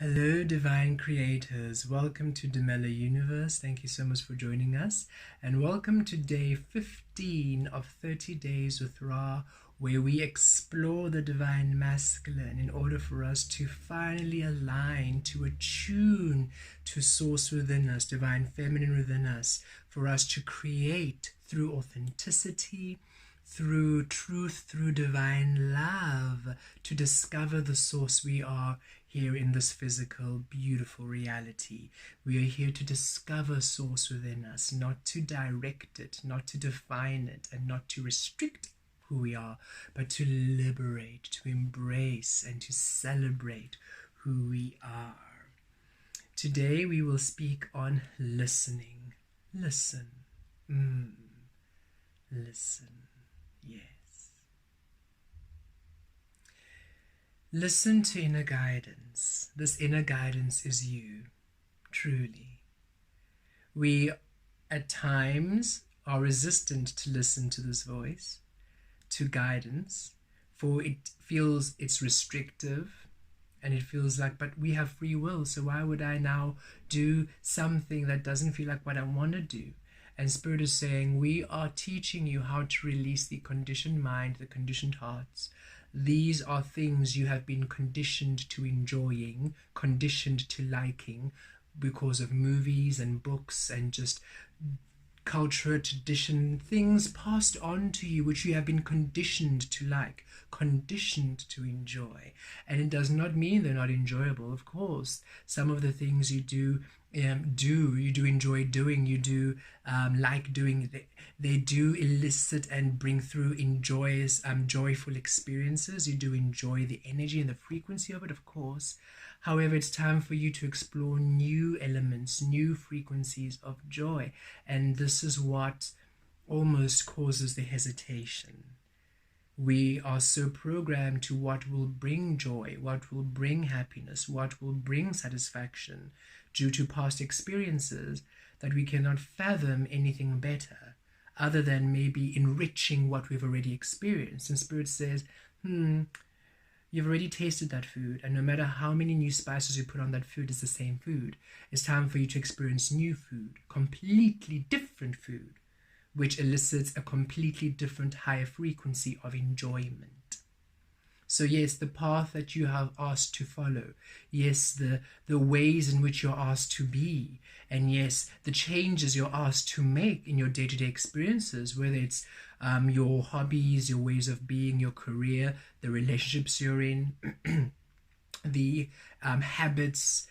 Hello, divine creators. Welcome to Demella Universe. Thank you so much for joining us. And welcome to day 15 of 30 Days with Ra, where we explore the divine masculine in order for us to finally align, to attune to source within us, divine feminine within us, for us to create through authenticity, through truth, through divine love, to discover the source we are here in this physical, beautiful reality. We are here to discover source within us, not to direct it, not to define it, and not to restrict who we are, but to liberate, to embrace, and to celebrate who we are. Today we will speak on listening. Listen. Listen. Yes. Listen to inner guidance. This inner guidance is you, truly. We, at times, are resistant to listen to this voice, to guidance, for it feels it's restrictive, and it feels like, but we have free will, so why would I now do something that doesn't feel like what I want to do? And Spirit is saying, we are teaching you how to release the conditioned mind, the conditioned hearts. These are things you have been conditioned to enjoying, conditioned to liking, because of movies and books and just culture, tradition, things passed on to you which you have been conditioned to like, conditioned to enjoy. And it does not mean they're not enjoyable. Of course, some of the things you do enjoy doing, you do like doing, they do elicit and bring through joyful experiences. You do enjoy the energy and the frequency of it, of course. However, it's time for you to explore new elements, new frequencies of joy. And this is what almost causes the hesitation. We are so programmed to what will bring joy, what will bring happiness, what will bring satisfaction due to past experiences that we cannot fathom anything better other than maybe enriching what we've already experienced. And Spirit says, you've already tasted that food, and no matter how many new spices you put on that food, it's the same food. It's time for you to experience new food, completely different food, which elicits a completely different higher frequency of enjoyment. So yes, the path that you have asked to follow, yes, the ways in which you're asked to be, and yes, the changes you're asked to make in your day-to-day experiences, whether it's your hobbies, your ways of being, your career, the relationships you're in, the habits,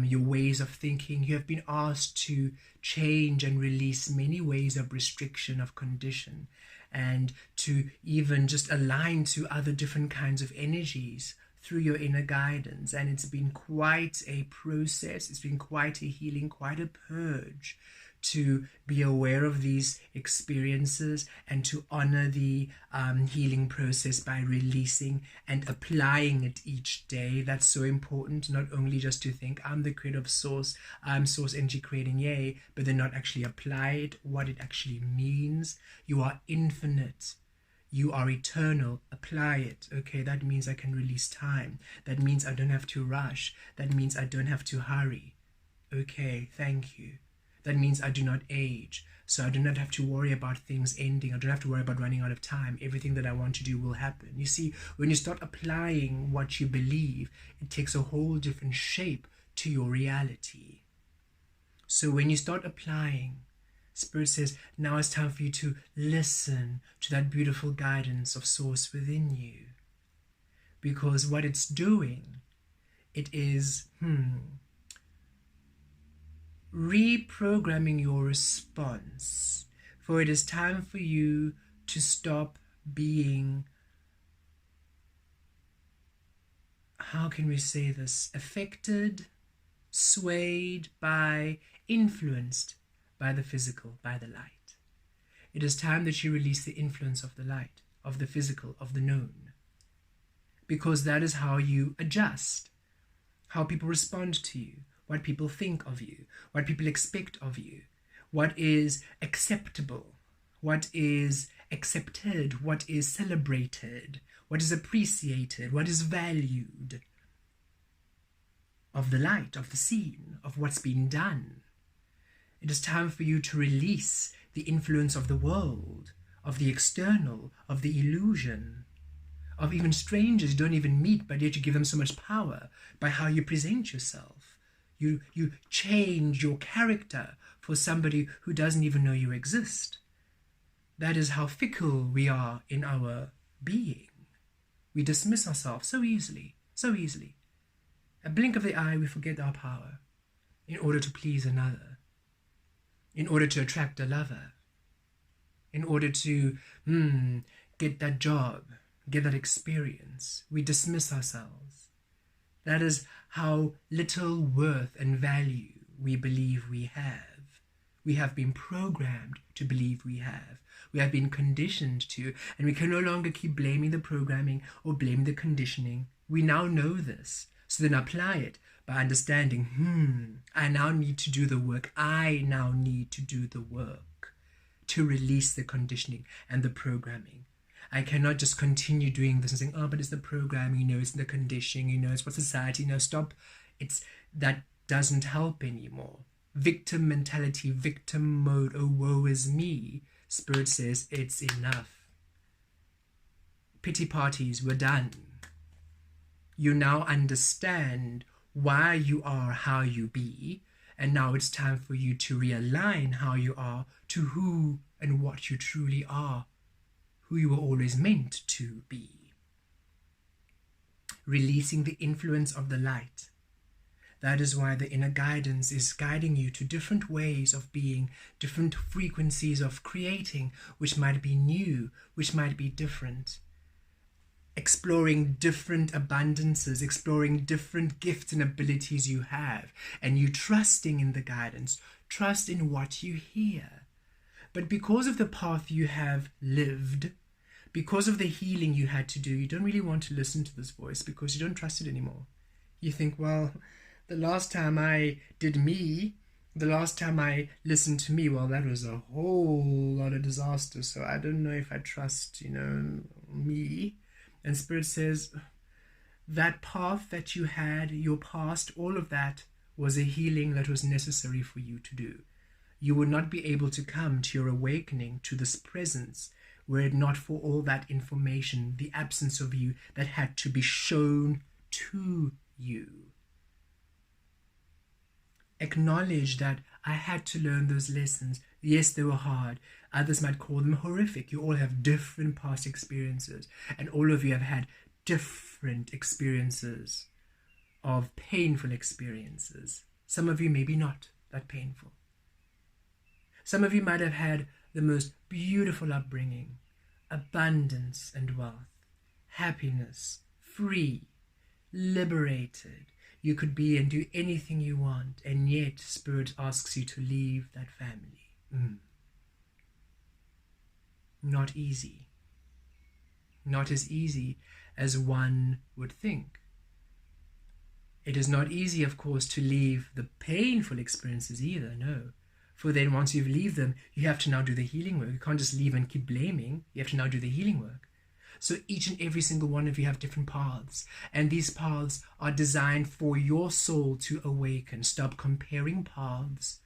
your ways of thinking. You have been asked to change and release many ways of restriction, of condition, and to even just align to other different kinds of energies through your inner guidance. And it's been quite a process. It's been quite a healing, quite a purge to be aware of these experiences and to honor the healing process by releasing and applying it each day. That's so important, not only just to think, I'm the creator of source, I'm source energy creating, yay, but then not actually apply it, what it actually means. You are infinite. You are eternal. Apply it. Okay, that means I can release time. That means I don't have to rush. That means I don't have to hurry. Okay, thank you. That means I do not age, so I do not have to worry about things ending. I don't have to worry about running out of time. Everything that I want to do will happen. You see, when you start applying what you believe, it takes a whole different shape to your reality. So when you start applying, Spirit says, now it's time for you to listen to that beautiful guidance of source within you. Because what it's doing, it is, reprogramming your response, for it is time for you to stop being, how can we say this, affected, swayed by, influenced by the physical, by the light. It is time that you release the influence of the light, of the physical, of the known, because that is how you adjust, how people respond to you, what people think of you, what people expect of you, what is acceptable, what is accepted, what is celebrated, what is appreciated, what is valued. of the light, of the scene, of what's been done. It is time for you to release the influence of the world, of the external, of the illusion, of even strangers you don't even meet, but yet you give them so much power by how you present yourself. You change your character for somebody who doesn't even know you exist. That is how fickle we are in our being. We dismiss ourselves so easily, so easily. A blink of the eye, we forget our power in order to please another, in order to attract a lover, in order to get that job, get that experience. We dismiss ourselves. That is how little worth and value we believe we have. We have been programmed to believe we have. We have been conditioned to, and we can no longer keep blaming the programming or blaming the conditioning. We now know this, so then apply it by understanding, I now need to do the work. I now need to do the work to release the conditioning and the programming. I cannot just continue doing this and saying, oh, but it's the programming, it's the conditioning, it's what society, stop. That doesn't help anymore. Victim mentality, victim mode, oh, woe is me. Spirit says it's enough. Pity parties, we're done. You now understand why you are how you be, and now it's time for you to realign how you are to who and what you truly are, who you were always meant to be. Releasing the influence of the light. That is why the inner guidance is guiding you to different ways of being, different frequencies of creating, which might be new, which might be different. Exploring different abundances, exploring different gifts and abilities you have, and you trusting in the guidance, trust in what you hear. But because of the path you have lived, because of the healing you had to do, you don't really want to listen to this voice because you don't trust it anymore. You think, well, the last time I did me, the last time I listened to me, well, that was a whole lot of disaster, so I don't know if I trust, me. And Spirit says, that path that you had, your past, all of that was a healing that was necessary for you to do. You would not be able to come to your awakening, to this presence, were it not for all that information, the absence of you that had to be shown to you. Acknowledge that I had to learn those lessons. Yes, they were hard. Others might call them horrific. You all have different past experiences, and all of you have had different experiences of painful experiences. Some of you maybe not that painful. Some of you might have had the most beautiful upbringing, abundance and wealth, happiness, free, liberated. You could be and do anything you want, and yet Spirit asks you to leave that family. Not easy. Not as easy as one would think. It is not easy, of course, to leave the painful experiences either, no. For then once you leave them, you have to now do the healing work. You can't just leave and keep blaming. You have to now do the healing work. So each and every single one of you have different paths, and these paths are designed for your soul to awaken. Stop comparing paths.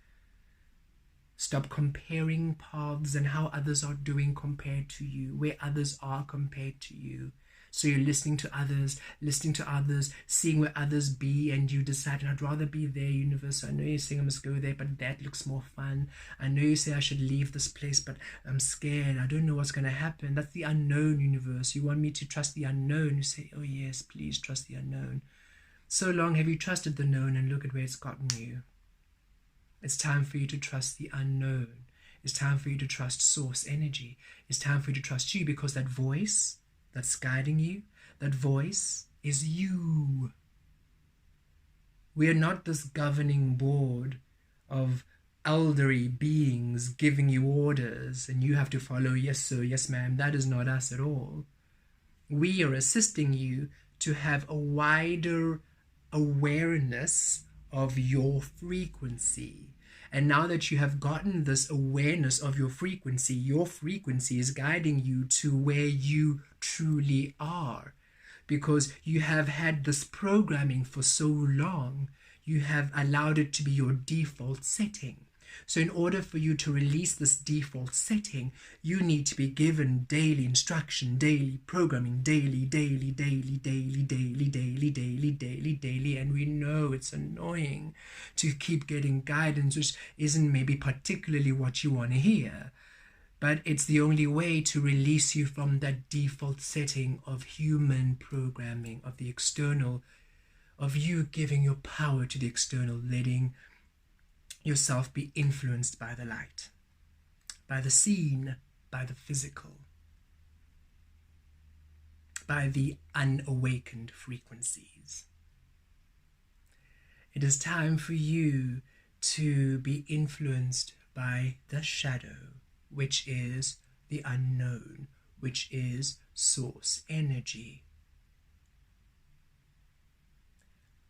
Stop comparing paths and how others are doing compared to you, where others are compared to you. So you're listening to others, seeing where others be, and you decide, I'd rather be there, universe. I know you're saying I must go there, but that looks more fun. I know you say I should leave this place, but I'm scared. I don't know what's going to happen. That's the unknown, universe. You want me to trust the unknown. You say, oh yes, please trust the unknown. So long have you trusted the known, and look at where it's gotten you. It's time for you to trust the unknown. It's time for you to trust source energy. It's time for you to trust you, because that voice that's guiding you, that voice is you. We are not this governing board of elderly beings giving you orders and you have to follow, yes sir, yes ma'am. That is not us at all. We are assisting you to have a wider awareness of your frequency. And now that you have gotten this awareness of your frequency is guiding you to where you truly are, because you have had this programming for so long. You have allowed it to be your default setting. So in order for you to release this default setting, you need to be given daily instruction, daily programming, daily, and we know it's annoying to keep getting guidance which isn't maybe particularly what you want to hear. But it's the only way to release you from that default setting of human programming, of the external, of you giving your power to the external, letting yourself be influenced by the light, by the seen, by the physical, by the unawakened frequencies. It is time for you to be influenced by the shadow, which is the unknown, which is source energy.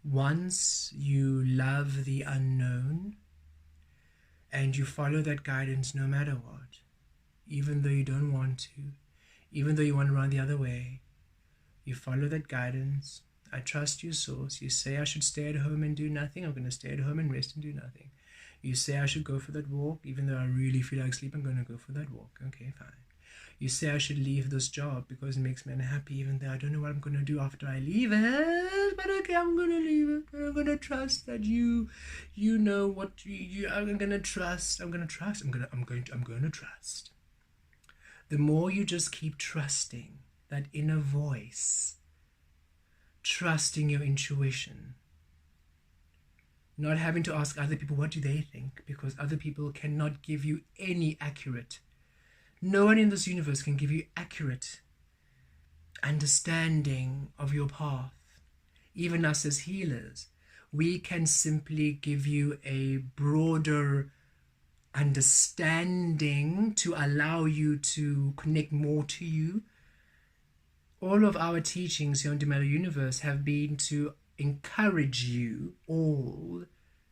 Once you love the unknown and you follow that guidance no matter what, even though you don't want to, even though you want to run the other way, you follow that guidance. I trust you, source. You say I should stay at home and do nothing. I'm going to stay at home and rest and do nothing. You say I should go for that walk. Even though I really feel like sleep, I'm going to go for that walk. Okay, fine. You say I should leave this job because it makes me unhappy, even though I don't know what I'm going to do after I leave it. But okay, I'm going to leave it. I'm going to trust that you know what I'm going to trust. I'm going to trust. I'm going to trust. The more you just keep trusting that inner voice, trusting your intuition, not having to ask other people what do they think, because other people cannot give you any accurate. No one in this universe can give you accurate understanding of your path. Even us as healers, we can simply give you a broader understanding to allow you to connect more to you. All of our teachings here on the Meta Universe have been to encourage you all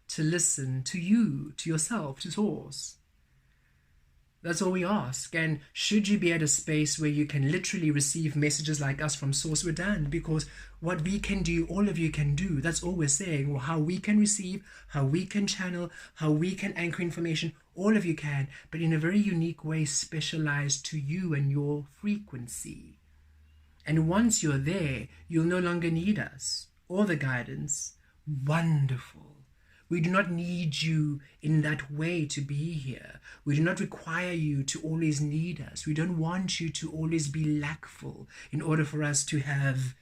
to listen to you, to yourself, to Source. That's all we ask. And should you be at a space where you can literally receive messages like us from Source, we're done. Because what we can do, all of you can do. That's all we're saying. Well, how we can receive, how we can channel, how we can anchor information, all of you can, but in a very unique way, specialized to you and your frequency. And once you're there, you'll no longer need us or the guidance. Wonderful. We do not need you in that way to be here. We do not require you to always need us. We don't want you to always be lackful in order for us to have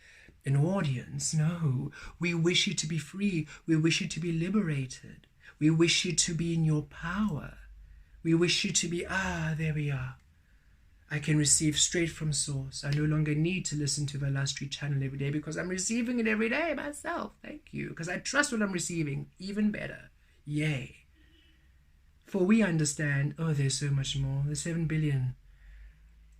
an audience. No, we wish you to be free. We wish you to be liberated. We wish you to be in your power. We wish you to be, there we are. I can receive straight from Source. I no longer need to listen to the last street channel every day because I'm receiving it every day myself. Thank you. Because I trust what I'm receiving. Even better. Yay. For we understand, there's so much more. There's 7 billion.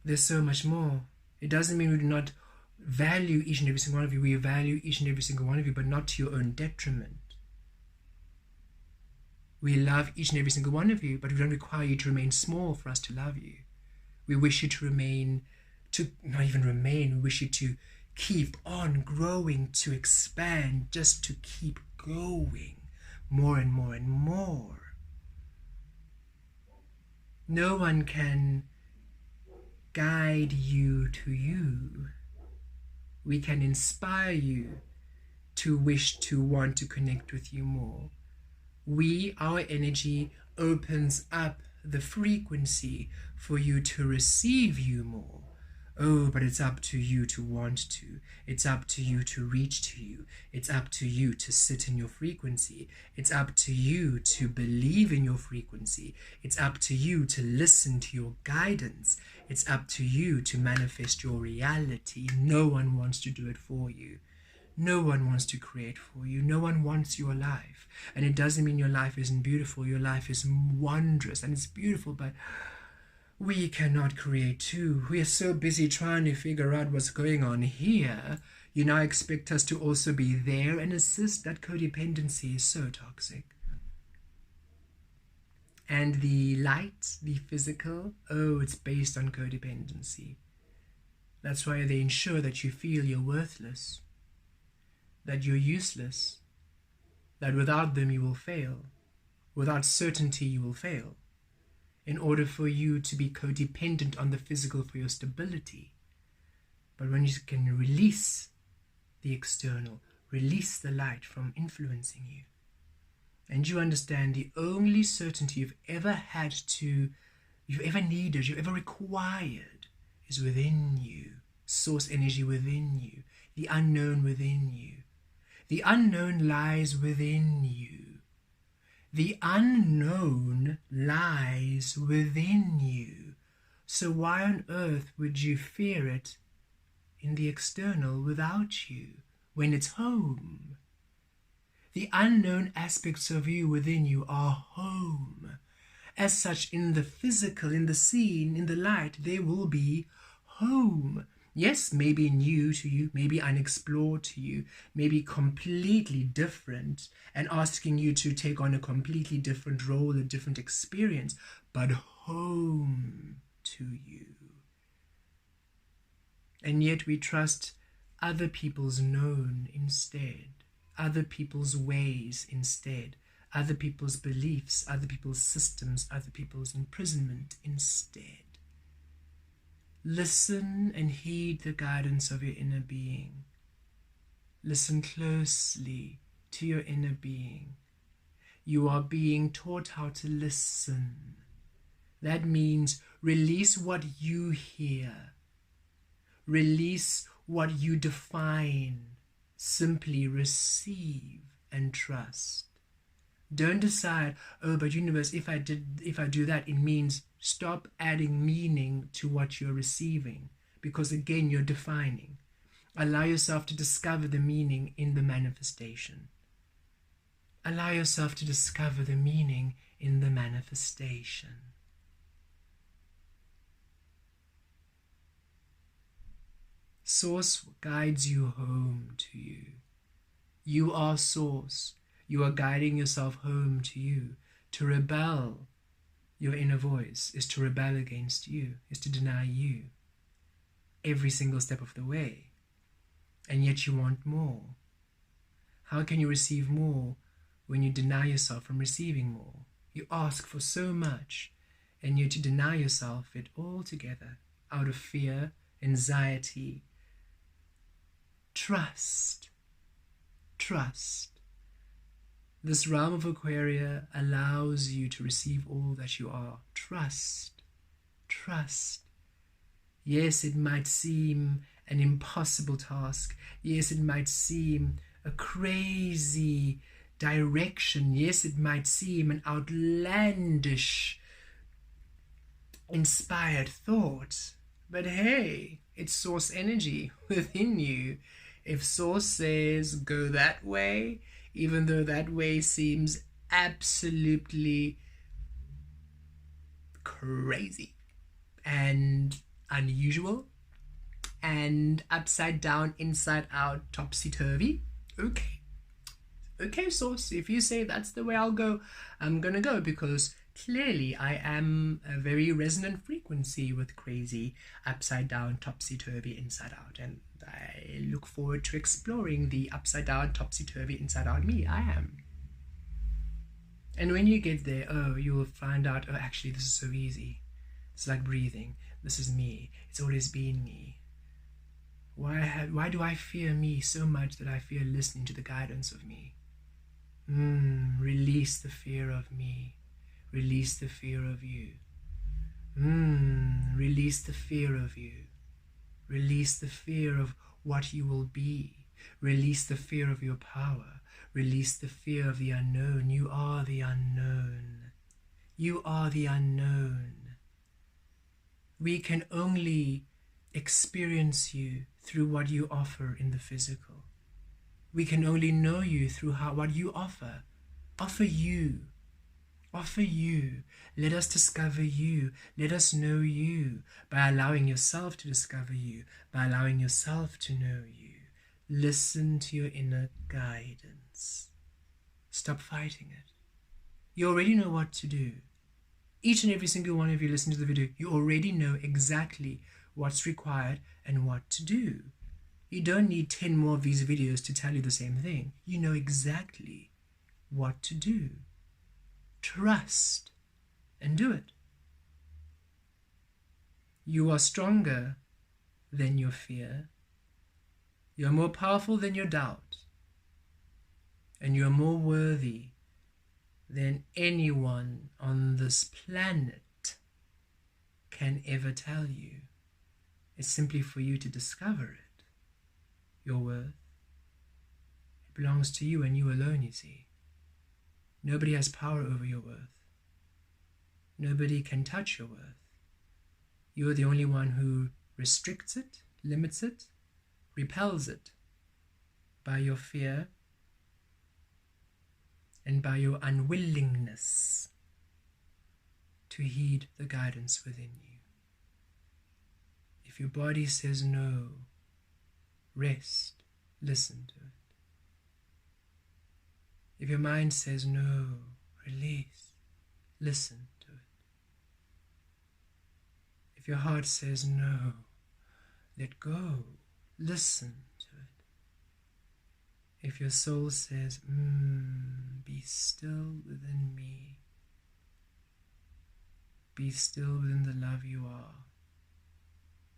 There's so much more. It doesn't mean we do not value each and every single one of you. We value each and every single one of you, but not to your own detriment. We love each and every single one of you, but we don't require you to remain small for us to love you. We wish you to not even remain, we wish you to keep on growing, to expand, just to keep going more and more and more. No one can guide you to you. We can inspire you to wish to want to connect with you more. Our energy opens up the frequency for you to receive you more. But it's up to you to want to. It's up to you to reach to you. It's up to you to sit in your frequency. It's up to you to believe in your frequency. It's up to you to listen to your guidance. It's up to you to manifest your reality. No one wants to do it for you. No one wants to create for you. No one wants your life. And it doesn't mean your life isn't beautiful. Your life is wondrous and it's beautiful, but we cannot create too. We are so busy trying to figure out what's going on here. You now expect us to also be there and assist. That codependency is so toxic. And the light, the physical, it's based on codependency. That's why they ensure that you feel you're worthless, that you're useless, that without them you will fail. Without certainty you will fail. In order for you to be codependent on the physical for your stability. But when you can release the external, release the light from influencing you, and you understand the only certainty you've ever needed, you've ever required is within you, source energy within you, the unknown within you. The unknown lies within you. The unknown lies within you. So why on earth would you fear it in the external without you when it's home? The unknown aspects of you within you are home. As such, in the physical, in the scene, in the light, they will be home. Yes, maybe new to you, maybe unexplored to you, maybe completely different and asking you to take on a completely different role, a different experience, but home to you. And yet we trust other people's known instead, other people's ways instead, other people's beliefs, other people's systems, other people's imprisonment instead. Listen and heed the guidance of your inner being. Listen closely to your inner being. You are being taught how to listen. That means release what you hear. Release what you define. Simply receive and trust. Don't decide, oh, but universe, if I do that, it means. Stop adding meaning to what you're receiving, because again, you're defining. Allow yourself to discover the meaning in the manifestation. Allow yourself to discover the meaning in the manifestation. Source guides you home to you. You are Source. You are guiding yourself home to you. To rebel, your inner voice, is to rebel against you, is to deny you every single step of the way. And yet you want more. How can you receive more when you deny yourself from receiving more? You ask for so much, and yet you deny yourself it altogether out of fear, anxiety. Trust. Trust. This realm of Aquaria allows you to receive all that you are. Trust. Trust. Yes, it might seem an impossible task. Yes, it might seem a crazy direction. Yes, it might seem an outlandish, inspired thought. But hey, it's Source energy within you. If Source says go that way, even though that way seems absolutely crazy and unusual and upside down, inside out, topsy-turvy, okay, Source, if you say that's the way I'll go, I'm gonna go, because clearly I am a very resonant frequency with crazy, upside down, topsy-turvy, inside out, and I look forward to exploring the upside down, topsy-turvy, inside out me. I am. And when you get there, you will find out, actually this is so easy. It's like breathing. This is me. It's always been me. Why do I fear me so much that I fear listening to the guidance of me? Release the fear of me. Release the fear of you. Release the fear of you. Release the fear of what you will be. Release the fear of your power. Release the fear of the unknown. You are the unknown. You are the unknown. We can only experience you through what you offer in the physical. We can only know you through what you offer. Offer you. Offer you. Let us discover you. Let us know you by allowing yourself to discover you, by allowing yourself to know you. Listen to your inner guidance. Stop fighting it. You already know what to do. Each and every single one of you listening to the video, you already know exactly what's required, and what to do. You don't need 10 more of these videos to tell you the same thing. You know exactly what to do. Trust and do it. You are stronger than your fear. You are more powerful than your doubt. And you are more worthy than anyone on this planet can ever tell you. It's simply for you to discover it. Your worth. It belongs to you and you alone, you see. Nobody has power over your worth. Nobody can touch your worth. You are the only one who restricts it, limits it, repels it by your fear and by your unwillingness to heed the guidance within you. If your body says no, rest, listen to it. If your mind says no, release, listen to it. If your heart says no, let go, listen to it. If your soul says, be still within me, be still within the love you are,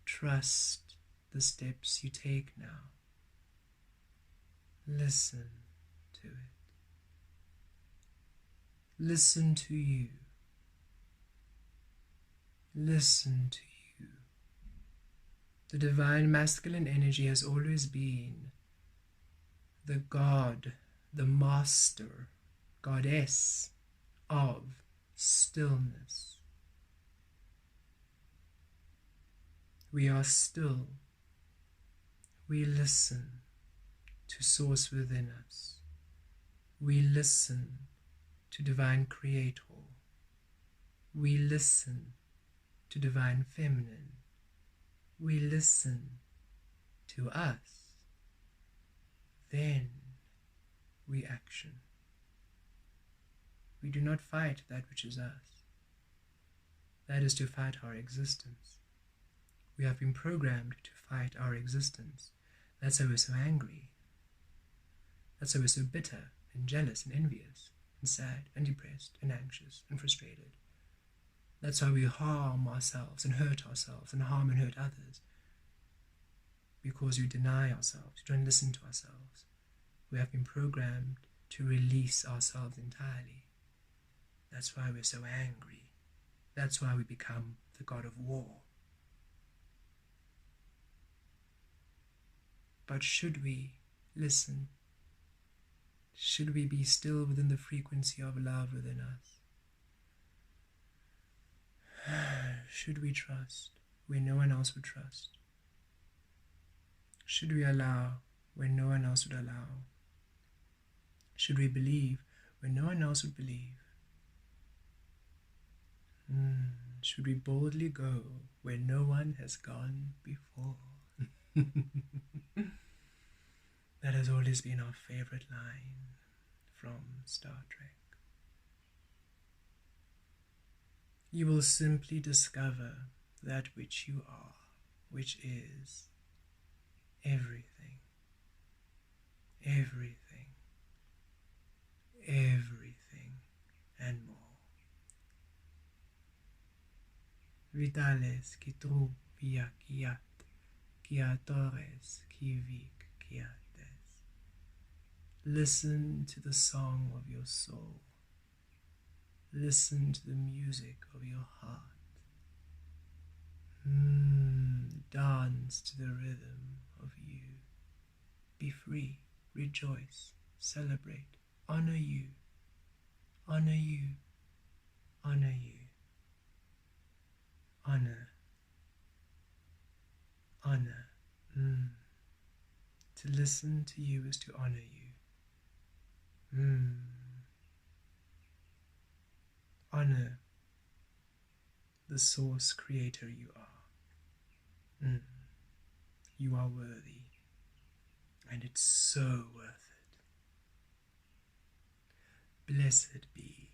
trust the steps you take now, listen to it. Listen to you. Listen to you. The divine masculine energy has always been the God, the master, goddess of stillness. We are still. We listen to source within us. We listen to divine creator. We listen to divine feminine. We listen to us. Then we action. We do not fight that which is us. That is to fight our existence. We have been programmed to fight our existence. That's why we're so angry. That's why we're so bitter and jealous and envious and sad and depressed and anxious and frustrated. That's why we harm ourselves and hurt ourselves and harm and hurt others. Because we deny ourselves, we don't listen to ourselves. We have been programmed to release ourselves entirely. That's why we're so angry. That's why we become the god of war. But should we listen? Should we be still within the frequency of love within us? Should we trust where no one else would trust? Should we allow where no one else would allow? Should we believe where no one else would believe? Should we boldly go where no one has gone before? That has always been our favorite line from Star Trek. You will simply discover that which you are, which is everything, everything, everything, and more. Vitales qui tru via quiat, quiatores qui vic quiates. Listen to the song of your soul. Listen to the music of your heart. Dance to the rhythm of you. Be free, rejoice, celebrate, honor you, honor you, honor you, honor, honor. To listen to you is to honor you. Honor the source creator you are. You are worthy, and it's so worth it. Blessed be